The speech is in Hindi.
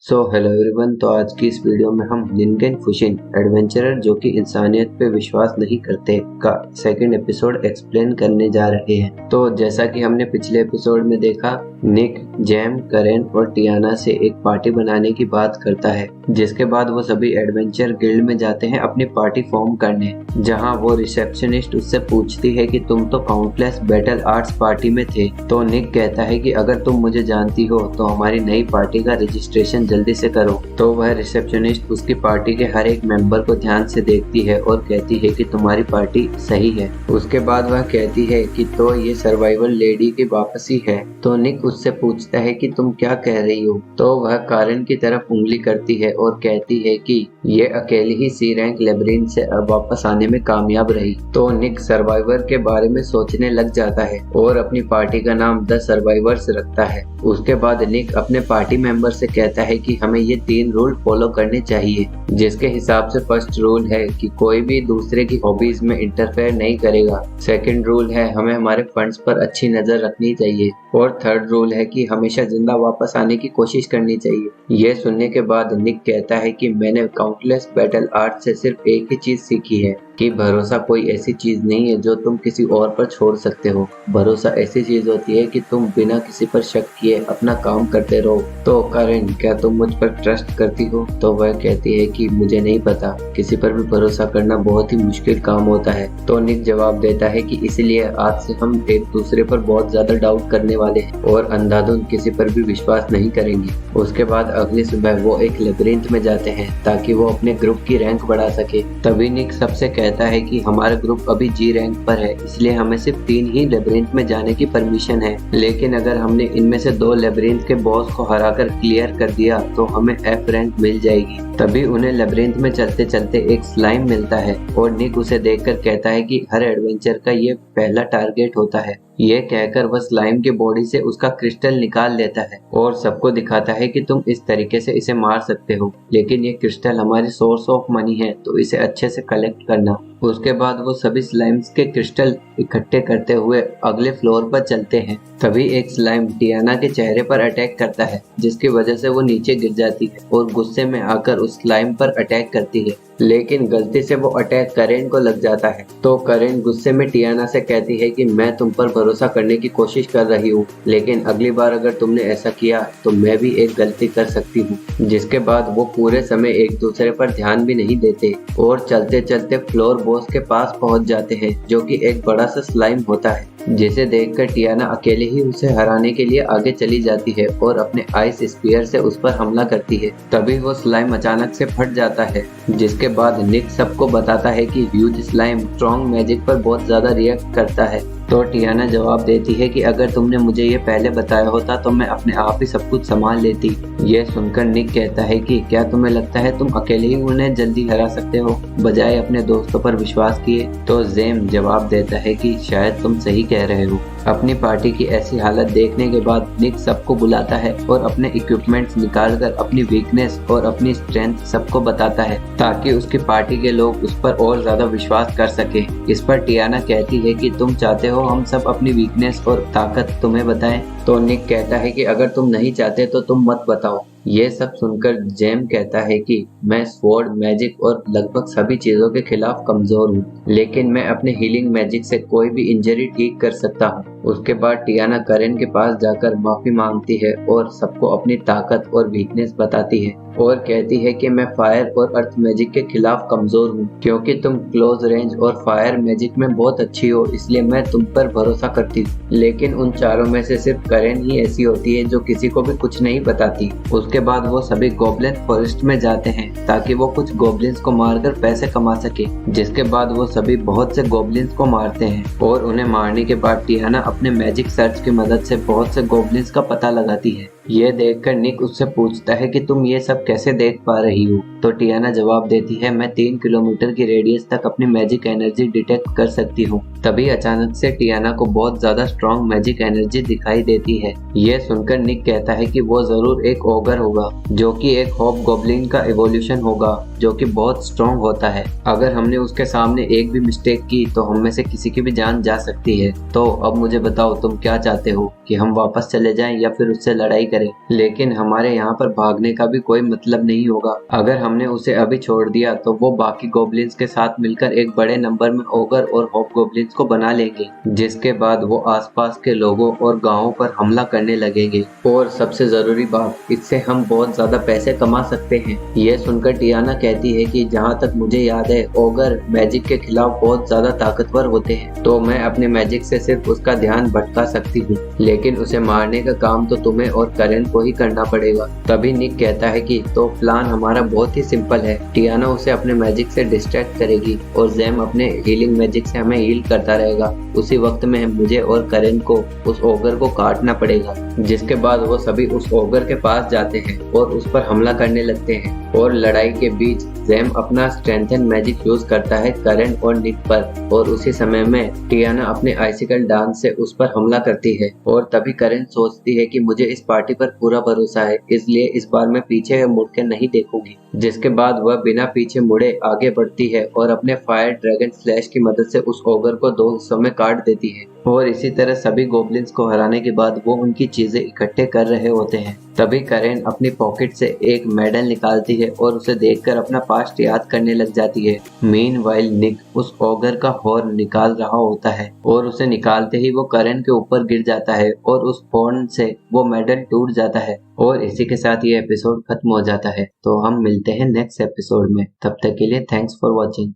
Hello everyone. तो आज की इस वीडियो में हम लिंकन फुशिन एडवेंचरर जो कि इंसानियत पे विश्वास नहीं करते का सेकंड एपिसोड एक्सप्लेन करने जा रहे हैं। तो जैसा कि हमने पिछले एपिसोड में देखा, निक जैम करेन और टियाना से एक पार्टी बनाने की बात करता है, जिसके बाद वो सभी एडवेंचर गिल्ड में जाते हैं अपनी पार्टी फॉर्म करने, जहां वो रिसेप्शनिस्ट उससे पूछती है कि तुम तो काउंटलेस बैटल आर्ट्स पार्टी में थे। तो निक कहता है कि अगर तुम मुझे जानती हो तो हमारी नई पार्टी का रजिस्ट्रेशन जल्दी से करो। तो वह रिसेप्शनिस्ट उसकी पार्टी के हर एक मेंबर को ध्यान से देखती है और कहती है कि तुम्हारी पार्टी सही है। उसके बाद वह कहती है कि तो ये सर्वाइवल लेडी की वापसी है। तो निक उससे पूछता है कि तुम क्या कह रही हो। तो वह कारेन की तरफ उंगली करती है और कहती है कि ये अकेली ही सी रैंक लेब्रिंथ से अब वापस आने में कामयाब रही। तो निक सर्वाइवर के बारे में सोचने लग जाता है और अपनी पार्टी का नाम द सर्वाइवर्स रखता है। उसके बाद निक अपने पार्टी मेंबर से कहता है कि हमें ये 3 रूल फॉलो करने चाहिए, जिसके हिसाब से फर्स्ट रूल है कि कोई भी दूसरे की हॉबीज में इंटरफेयर नहीं करेगा। सेकंड रूल है हमें हमारे फंड्स पर अच्छी नजर रखनी चाहिए और थर्ड रूल है कि हमेशा जिंदा वापस आने की कोशिश करनी चाहिए। यह सुनने के बाद निक कहता है कि मैंने काउंटलेस बैटल आर्ट से सिर्फ एक ही चीज सीखी है कि भरोसा कोई ऐसी चीज नहीं है जो तुम किसी और पर छोड़ सकते हो। भरोसा ऐसी चीज होती है कि तुम बिना किसी पर शक किए अपना काम करते रहो। तो करेन, क्या तुम मुझ पर ट्रस्ट करती हो? तो वह कहती है कि मुझे नहीं पता, किसी पर भी भरोसा करना बहुत ही मुश्किल काम होता है। तो निक जवाब देता है कि इसलिए आज से हम एक दूसरे पर बहुत ज्यादा डाउट करने वाले हैं और अंधाधुंध किसी पर भी विश्वास नहीं करेंगे। उसके बाद अगली सुबह वो एक लेबिरिंथ में जाते हैं ताकि वो अपने ग्रुप की रैंक बढ़ा सके। तभी निक सबसे कहता है कि हमारा ग्रुप अभी जी रैंक पर है, इसलिए हमें सिर्फ 3 ही लेबिरिंथ में जाने की परमिशन है। लेकिन अगर हमने इनमें से 2 लेबिरिंथ के बॉस को हराकर क्लियर कर दिया तो हमें एफ रैंक मिल जाएगी। तभी उन्हें लेबिरिंथ में चलते चलते एक स्लाइम मिलता है और निक उसे देखकर कहता है कि हर एडवेंचर का ये पहला टारगेट होता है। ये कहकर वह स्लाइम की बॉडी से उसका क्रिस्टल निकाल लेता है और सबको दिखाता है कि तुम इस तरीके से इसे मार सकते हो, लेकिन ये क्रिस्टल हमारी सोर्स ऑफ मनी है, तो इसे अच्छे से कलेक्ट करना। उसके बाद वो सभी स्लाइम्स के क्रिस्टल इकट्ठे करते हुए अगले फ्लोर पर चलते हैं। तभी एक स्लाइम टियाना के चेहरे पर अटैक करता है, जिसकी वजह से वो नीचे गिर जाती है और गुस्से में आकर उस स्लाइम पर अटैक करती है, लेकिन गलती से वो अटैक करेन को लग जाता है। तो करेन गुस्से में टियाना से कहती है कि मैं तुम पर भरोसा करने की कोशिश कर रही हूँ, लेकिन अगली बार अगर तुमने ऐसा किया तो मैं भी एक गलती कर सकती हूँ। जिसके बाद वो पूरे समय एक दूसरे पर ध्यान भी नहीं देते और चलते चलते फ्लोर बॉस के पास पहुंच जाते हैं, जो कि एक बड़ा सा स्लाइम होता है, जिसे देखकर टियाना अकेले ही उसे हराने के लिए आगे चली जाती है और अपने आइस स्पीयर से उस पर हमला करती है। तभी वो स्लाइम अचानक से फट जाता है, जिसके बाद निक सबको बताता है कि ह्यूज स्लाइम स्ट्रॉन्ग मैजिक पर बहुत ज्यादा रिएक्ट करता है। तो टियाना जवाब देती है कि अगर तुमने मुझे ये पहले बताया होता तो मैं अपने आप ही सब कुछ संभाल लेती। ये सुनकर निक कहता है कि क्या तुम्हें लगता है तुम अकेले ही उन्हें जल्दी हरा सकते हो बजाय अपने दोस्तों पर विश्वास किए? तो जेम जवाब देता है कि शायद तुम सही कह रहे हो। अपनी पार्टी की ऐसी हालत देखने के बाद निक सबको बुलाता है और अपने इक्विपमेंट्स निकालकर अपनी वीकनेस और अपनी स्ट्रेंथ सबको बताता है, ताकि उसकी पार्टी के लोग उस पर और ज्यादा विश्वास कर सके। इस पर टियाना कहती है कि तुम चाहते हो हम सब अपनी वीकनेस और ताकत तुम्हें बताएं? तो निक कहता है कि अगर तुम नहीं चाहते तो तुम मत बताओ। ये सब सुनकर जेम कहता है कि मैं स्वॉर्ड मैजिक और लगभग सभी चीजों के खिलाफ कमजोर हूँ, लेकिन मैं अपने हीलिंग मैजिक से कोई भी इंजरी ठीक कर सकता हूँ। उसके बाद टियाना करेन के पास जाकर माफी मांगती है और सबको अपनी ताकत और वीकनेस बताती है और कहती है कि मैं फायर और अर्थ मैजिक के खिलाफ कमजोर हूँ, क्योंकि तुम क्लोज रेंज और फायर मैजिक में बहुत अच्छी हो, इसलिए मैं तुम पर भरोसा करती हूँ। लेकिन उन चारों में से सिर्फ करेन ही ऐसी होती है जो किसी को भी कुछ नहीं बताती। उसके बाद वो सभी गोब्लिन फॉरेस्ट में जाते हैं ताकि वो कुछ गोब्लिन्स को मारकर पैसे कमा सके। जिसके बाद वो सभी बहुत से गोब्लिन्स को मारते हैं और उन्हें मारने के बाद टियाना अपने मैजिक सर्च की मदद से बहुत से गोब्लिन्स का पता लगाती है। ये देखकर निक उससे पूछता है कि तुम ये सब कैसे देख पा रही हो? तो टियाना जवाब देती है मैं 3 किलोमीटर की रेडियस तक अपनी मैजिक एनर्जी डिटेक्ट कर सकती हूँ। तभी अचानक से टियाना को बहुत ज्यादा स्ट्रॉन्ग मैजिक एनर्जी दिखाई देती है। ये सुनकर निक कहता है कि वो जरूर एक ओगर होगा, जो कि एक हॉब गॉब्लिन का इवोल्यूशन होगा, जो कि बहुत स्ट्रॉन्ग होता है। अगर हमने उसके सामने एक भी मिस्टेक की तो हम में से किसी की भी जान जा सकती है। तो अब मुझे बताओ तुम क्या चाहते हो, कि हम वापस चले जाएं या फिर उससे लड़ाई करें, लेकिन हमारे यहाँ पर भागने का भी कोई मतलब नहीं होगा। अगर हमने उसे अभी छोड़ दिया तो वो बाकी गोब्लिन्स के साथ मिलकर एक बड़े नंबर में ओगर और हॉबगोब्लिन्स को बना लेंगे, जिसके बाद वो आसपास के लोगों और गांवों पर हमला करने लगेंगे। और सबसे जरूरी बात, इससे हम बहुत ज्यादा पैसे कमा सकते हैं। ये सुनकर टियाना कहती है कि जहाँ तक मुझे याद है, ओगर मैजिक के खिलाफ बहुत ज्यादा ताकतवर होते हैं, तो मैं अपने मैजिक से सिर्फ उसका ध्यान भटका सकती हूँ, लेकिन उसे मारने का काम तो तुम्हें और करेन को ही करना पड़ेगा। तभी निक कहता है कि तो प्लान हमारा बहुत ही सिंपल है। टियाना उसे अपने मैजिक से डिस्ट्रैक्ट करेगी और जैम अपने हीलिंग मैजिक से हमें हील करता रहेगा। उसी वक्त में मुझे और करेन को उस ओगर को काटना पड़ेगा, जिसके बाद वो सभी उस ओगर के पास जाते हैं और उस पर हमला करने लगते हैं। और लड़ाई के बीच जैम अपना स्ट्रेंथन मैजिक यूज करता है करेन और निक पर, और उसी समय में टियाना अपने आइसिकल डांस से उस पर हमला करती है। और तभी करेन सोचती है कि मुझे इस पार्टी पर पूरा भरोसा है, इसलिए इस बार मैं पीछे मुड़ के नहीं देखूंगी। जिसके बाद वह बिना पीछे मुड़े आगे बढ़ती है और अपने फायर ड्रैगन स्लैश की मदद से उस ओगर को 2 हिस्सों में काट देती है। और इसी तरह सभी गोब्लिन्स को हराने के बाद वो उनकी चीजें इकट्ठे कर रहे होते हैं। तभी करेन अपनी पॉकेट से एक मेडल निकालती है और उसे देखकर अपना पास्ट याद करने लग जाती है। मीनवाइल निक उस ओगर का हॉर्न निकाल रहा होता है और उसे निकालते ही वो करेन के ऊपर गिर जाता है और उस हॉर्न से वो मेडल टूट जाता है। और इसी के साथ ये एपिसोड खत्म हो जाता है। तो हम मिलते हैं नेक्स्ट एपिसोड में। तब तक के लिए थैंक्स फॉर वॉचिंग।